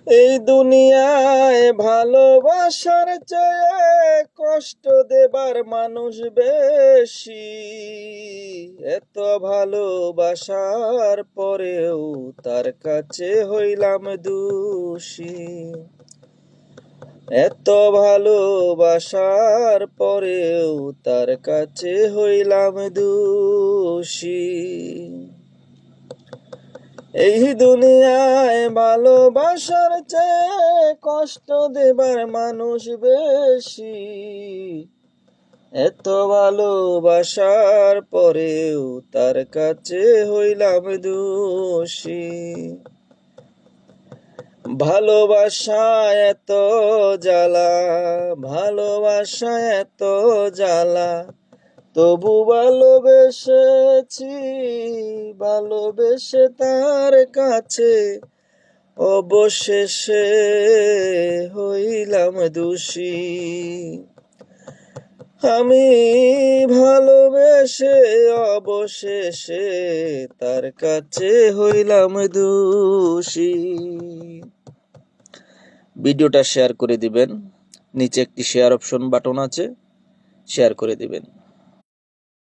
এই দুনিয়ায় ভালোবাসার চেয়ে কষ্ট দেবার মানুষ বেশি। এত ভালোবাসার পরেও তার কাছে হইলাম দোষী। এত ভালোবাসার পরেও তার কাছে হইলাম দোষী। এই দুনিয়ায় ভালোবাসার চেয়ে কষ্ট দেবার মানুষ বেশি। এত ভালোবাসার পরেও তার কাছে হইলাম দোষী। ভালোবাসা এত জ্বালা, ভালোবাসা এত জ্বালা, তবু ভালোবেসেছি, ভালোবেসে তার কাছে অবশেষে হইলাম দোষী। আমি ভালোবেসে অবশেষে তার কাছে হইলাম দোষী। ভিডিওটা শেয়ার করে দিবেন, নিচে একটি শেয়ার অপশন বাটন আছে, শেয়ার করে দিবেন।